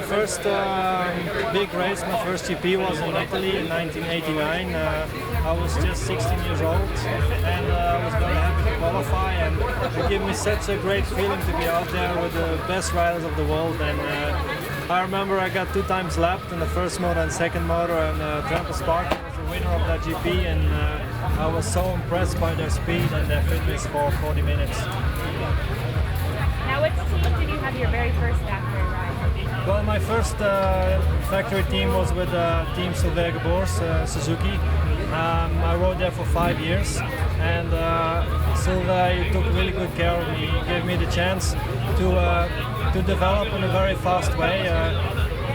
first big race, my first GP was in Italy in 1989. I was just 16 years old, and I was very happy to qualify, and it gave me such a great feeling to be out there with the best riders of the world. And I remember I got 2 times lapped in the first motor and second motor, and Trample Sparky was the winner of that GP, and I was so impressed by their speed and their fitness for 40 minutes. Now, what team did you have your very first factory ride? Well, my first factory team was with Team Sylvain Geboors, Suzuki. I rode there for 5 years, and Sylvain took really good care of me. He gave me the chance to develop in a very fast way.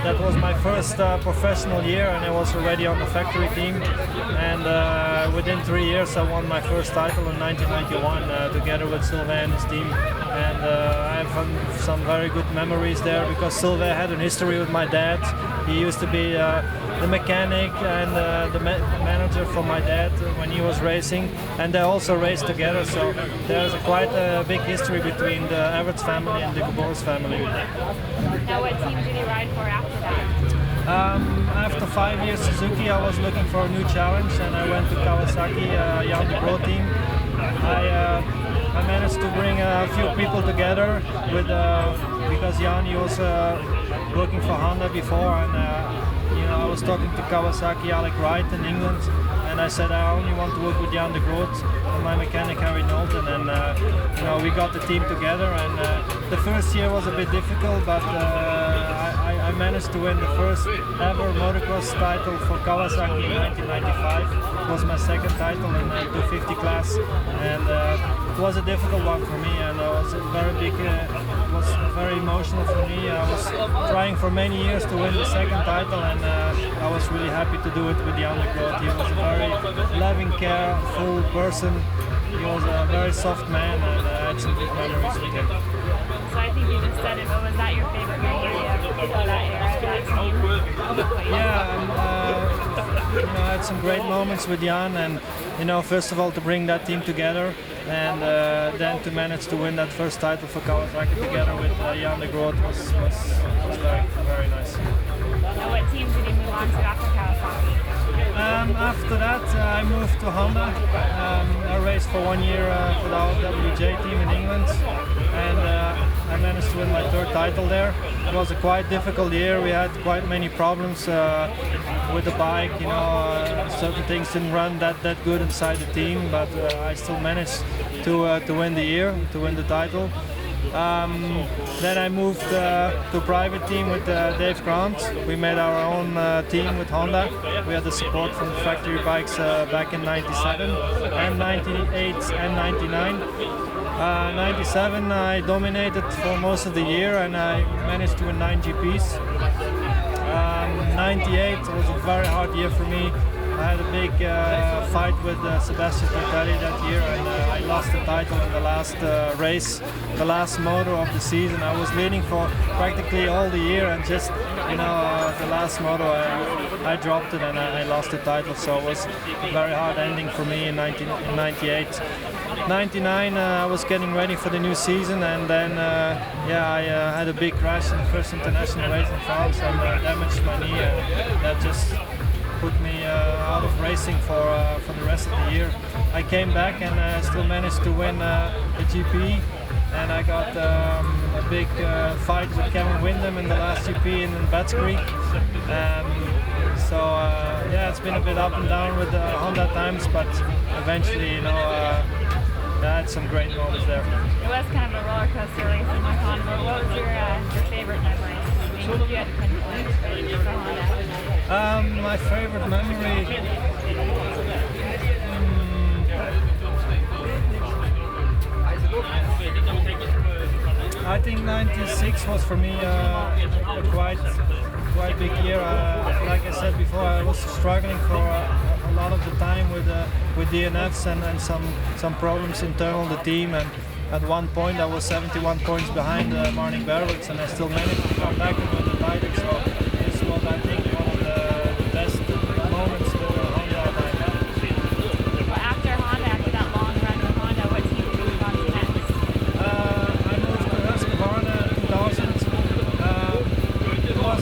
That was my first professional year, and I was already on the factory team. And within 3 years, I won my first title in 1991 together with Sylvain and his team. And I have some very good memories there because Sylvain had a history with my dad. He used to be the mechanic and the manager for my dad when he was racing, and they also raced together. So there's quite a big history between the Everts family and the Geboors family. Now, what team did you ride for after that? After 5 years Suzuki, I was looking for a new challenge, and I went to Kawasaki, Jan de Groot team. I managed to bring a few people together with because Jan, he was working for Honda before, and I was talking to Kawasaki, Alec Wright in England, and I said I only want to work with Jan de Groot and my mechanic Harry Knowlton, and we got the team together, and the first year was a bit difficult, but I managed to win the first ever motocross title for Kawasaki in 1995. It was my second title in the 250 class, and it was a difficult one for me, and it was very big. It was very emotional for me. I was trying for many years to win the second title, and I was really happy to do it with Jan de Groot. He was a very loving, careful person. He was a very soft man, and I had some good memories with him. So I think you just said it, but was that your favorite memory of that era, that team? Yeah, I had some great moments with Jan, and first of all to bring that team together, and then to manage to win that first title for Kawasaki together with Jan de Groot was very, very nice. Now, what team did you move on to after Kawasaki? After that, I moved to Honda. I raced for 1 year for the WJ team in England, and I managed to win my third title there. It was a quite difficult year. We had quite many problems with the bike. Certain things didn't run that good inside the team, but I still managed to win the year, to win the title. Then I moved to a private team with Dave Grant. We made our own team with Honda. We had the support from factory bikes back in 97 and 98 and 99. 97 I dominated for most of the year, and I managed to win 9 GPs. 98 was a very hard year for me. I had a big fight with Sebastian Tortelli that year, and I lost the title in the last race, the last motor of the season. I was leading for practically all the year, and just the last motor I dropped it and I lost the title. So it was a very hard ending for me in 98. 99 I was getting ready for the new season, and then I had a big crash in the first international race in France and damaged my knee, and that just put me out of racing for the rest of the year. I came back and still managed to win the GP, and I got a big fight with Kevin Windham in the last GP in Bats Creek. It's been a bit up and down with Honda times, but eventually, I had some great moments there. It was kind of a roller coaster racing with Honda. What was your favorite memory? If you had to pinpoint for Honda. My favorite memory. I think 96 was for me a quite big year. Like I said before, I was struggling for a lot of the time with DNFs and some problems internal the team, and at one point I was 71 points behind Marnik Berwitz, and I still managed to come back and win the title. So this was, I think, one of the best moments with Honda I've had. Well, after Honda, after that long run with Honda, what team did you move on to next? I moved to Husqvarna in 2000. It was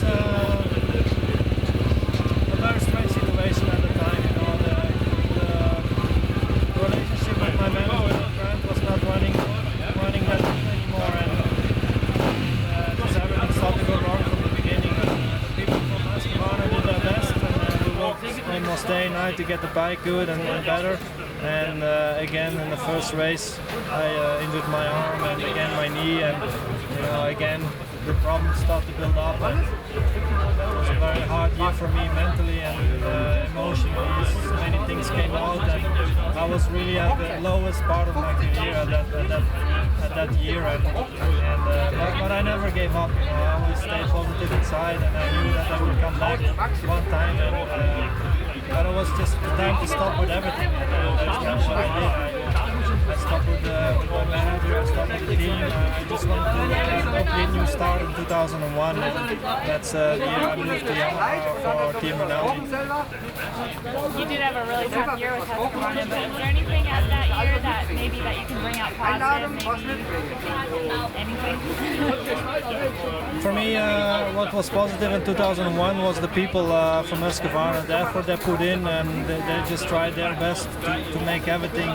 tried to get the bike good and better. And again, in the first race, I injured my arm and again my knee, and again the problems started to build up. And it was a very hard year for me mentally and emotionally. So many things came out, and I was really at the lowest part of my career at that year. But I never gave up. I always stayed positive inside, and I knew that I would come back one time. But it was just the time to stop with everything. And that's what I did. I stopped with my manager, I stopped with the team. I just wanted to get a complete new start in 2001. That's the year I moved to Yamaha for Team Rinaldi. You did have a really tough year with Husqvarna, but is there anything at that year that maybe that you can bring out positive, anything? For me, what was positive in 2001 was the people from Husqvarna, the effort they put in, and they just tried their best to make everything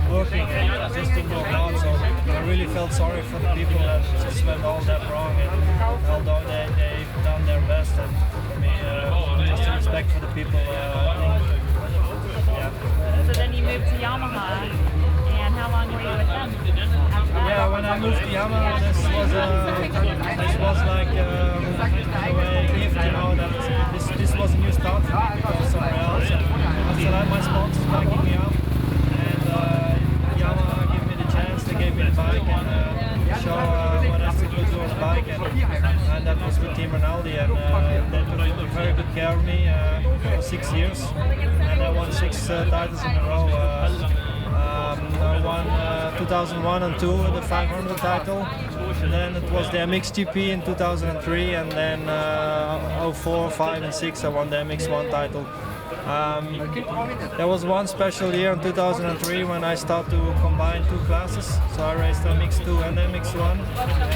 working, and just didn't work out. So I really felt sorry for the people that just went all that wrong, and although they've done their best, and for me, just respect for the people, I think. Yeah. So then you moved to Yamaha, and how long were you with them after that? Yeah, when I moved to Yamaha, this was like a gift, that this was a new start for me to go somewhere else. And I still had my sponsors backing me up, and Yamaha gave me the chance. They gave me the bike and show what I could do on the bike, and that was with Team Rinaldi, and they took very good care of me for 6 years, and I won 6 titles in a row. I won 2001 and 2 the 500 title, and then it was the mxgp in 2003, and then 04, 5 and 6 I won the MX1 title. There was one special year in 2003 when I started to combine 2 classes, so I raced MX2 and MX1,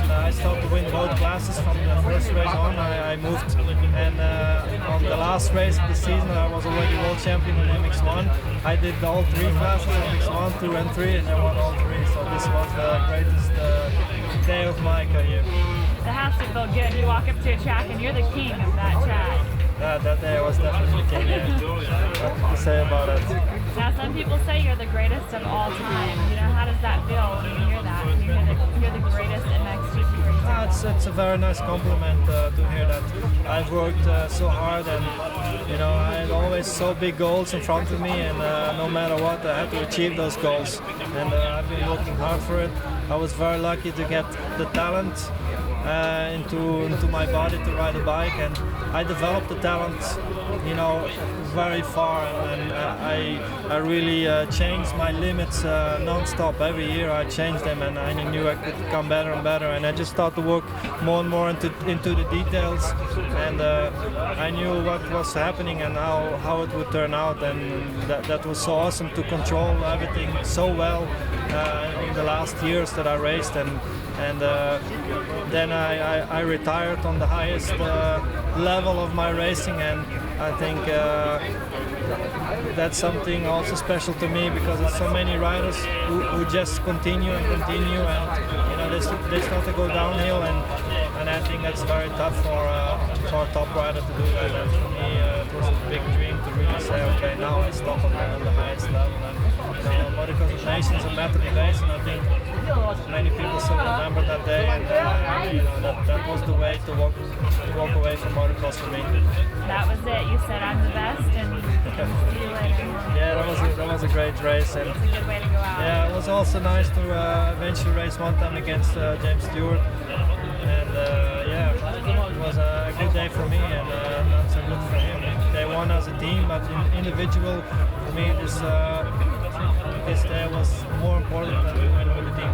and I started to win both classes from the first race on. I moved, and on the last race of the season I was already world champion in MX1. I did all 3 classes, MX1, 2 and 3, and I won all 3, so this was the greatest day of my career. That has to feel good. You walk up to a track and you're the king of that track. That day I was definitely king. What to say about it? Now some people say you're the greatest of all time. How does that feel when you hear that? You're the greatest MXGP racer. It's a very nice compliment to hear that. I've worked so hard, and I had always so big goals in front of me, and no matter what, I had to achieve those goals. And I've been working hard for it. I was very lucky to get the talent into my body to ride a bike, and I developed the talent, very far, and I really changed my limits non-stop. Every year I changed them, and I knew I could become better and better, and I just started to work more and more into the details, and I knew what was happening and how it would turn out, and that was so awesome to control everything so well in the last years that I raced, and then I retired on the highest level of my racing, and I think that's something also special to me, because there's so many riders who just continue, and they start to go downhill, and I think that's very tough for a top rider to do that. And for me, it was a big dream to really say, okay, now I stop on the highest level. And Motocross of Nations are mentally based, and I think many people still remember that day, and that was the way to walk away from motocross for me. That was it. You said I'm the best, and see you later. Yeah, that was a great race, and it's a good way to go out. Yeah, it was also nice to eventually race one time against James Stewart, and it was a good day for me, and not so good for him. They won as a team, but individual for me this day was more important than to win with the team.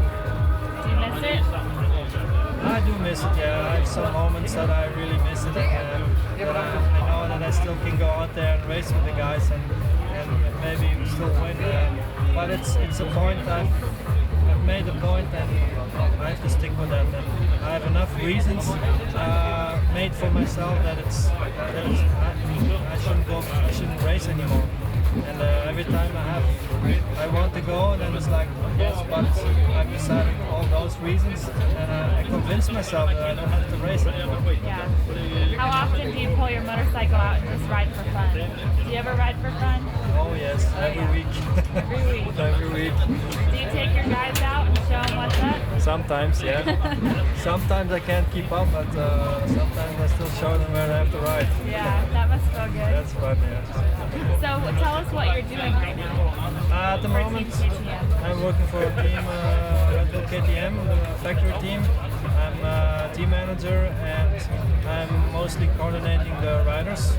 Do you miss it? I do miss it, yeah. I have some moments that I really miss it, and I know that I still can go out there and race with the guys and maybe still win. But it's a point I've made a point, and I have to stick with that. And I have enough reasons made for myself that I shouldn't race anymore. And every time I want to go, then it's like, yes, but I've decided all those those reasons, I convinced myself that I don't have to race anymore. Yeah. How often do you pull your motorcycle out and just ride for fun? Do you ever ride for fun? Oh yes, every week. Every week. Every week. Do you take your guys out and show them what's up? Sometimes, yeah. Sometimes I can't keep up, but sometimes I still show them where they have to ride. Yeah, that must feel good. That's fun, yeah. So tell us what you're doing right now. At the moment, Team KTM. I'm working for a team, Red Bull KTM, the factory team. I'm a team manager and I'm mostly coordinating the riders.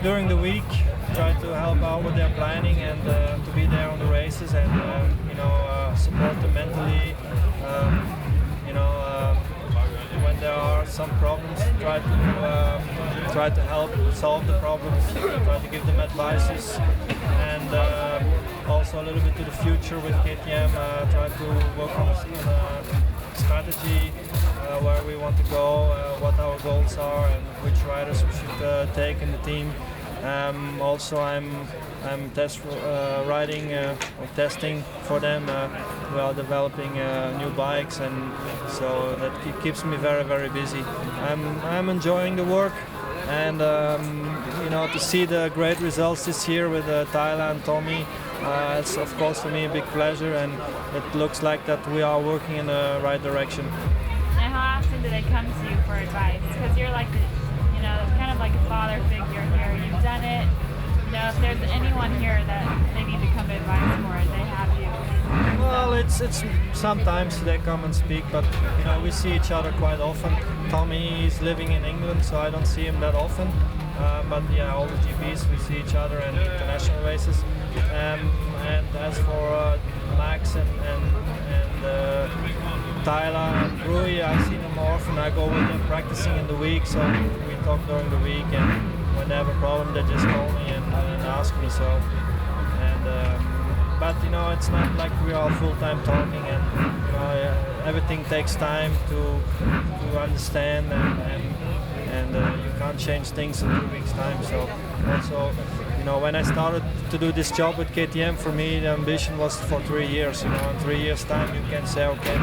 During the week, try to help out with their planning and to be there on the races and support them mentally. When there are some problems, try to help solve the problems, try to give them advices, and also a little bit to the future with KTM. Try to work on strategy, where we want to go, what our goals are, and which riders we should take in the team. Also, I'm riding or testing for them. We are developing new bikes, and so that keeps me very, very busy. I'm enjoying the work, and to see the great results this year with Tyler and Tommy, it's of course for me a big pleasure, and it looks like that we are working in the right direction. And how often do they come to you for advice? Because you're like kind of like a father figure here. You've done it. If there's anyone here that they need to come to advice for, they have you. Well, it's sometimes they come and speak, but we see each other quite often. Tommy is living in England, so I don't see him that often. But yeah, all the GPs we see each other and international races. And as for Max and Tyler and Rui, I see them more often. I go with them practicing in the week, so we talk during the week, and when they have a problem, they just call me and ask me. So, but it's not like we are full-time talking, and everything takes time to understand, and you can't change things in 2 weeks' time. So also, when I started to do this job with KTM, for me the ambition was for 3 years. In 3 years' time, you can say, okay,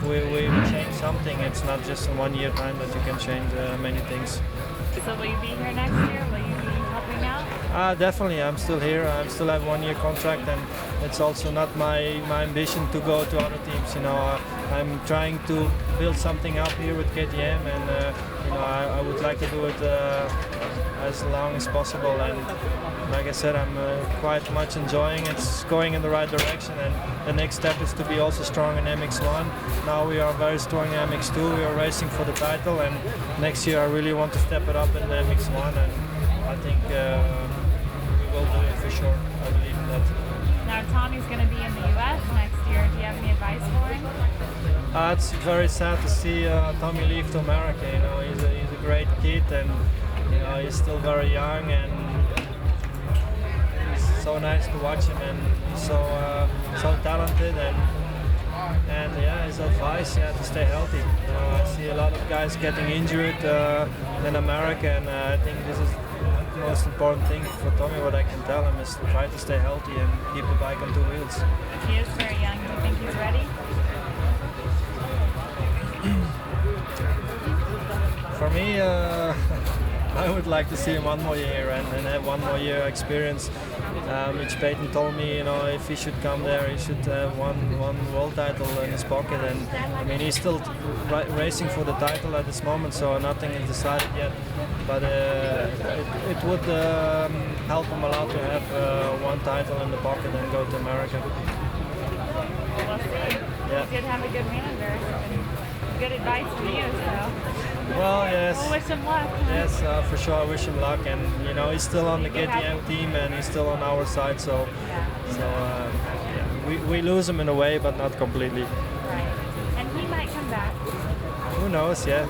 we change something. It's not just in 1 year time that you can change many things. So will you be here next year? Will you be helping out? Definitely, I'm still here. I still have 1 year contract, and it's also not my ambition to go to other teams. I'm trying to build something up here with KTM, and I would like to do it as long as possible. And like I said, I'm quite much enjoying it. It's going in the right direction, and the next step is to be also strong in MX1. Now we are very strong in MX2. We are racing for the title, and next year I really want to step it up in the MX1, and I think we will do it for sure. I believe in that. Now Tommy's going to be in the US next year. Do you have any advice for him? It's very sad to see Tommy leave to America. He's a great kid, and he's still very young, and it's so nice to watch him, and he's so talented, and yeah, his advice, to stay healthy. I see a lot of guys getting injured in America, and I think this is the most important thing for Tommy. What I can tell him is to try to stay healthy and keep the bike on 2 wheels. He is very young. Do you think he's ready? For me, I would like to see him 1 more year and have 1 more year experience. Mitch Payton told me, if he should come there, he should have one world title in his pocket. And I mean, he's still racing for the title at this moment, so nothing is decided yet. But it would help him a lot to have 1 title in the pocket and go to America. We'll see. Yeah. He did have a good manager. Good advice from you, so. Well, yes. We'll wish him luck. Huh? Yes, for sure. I wish him luck, and he's still on the KTM team, and he's still on our side. So, we lose him in a way, but not completely. Right, and he might come back. Who knows? Yeah.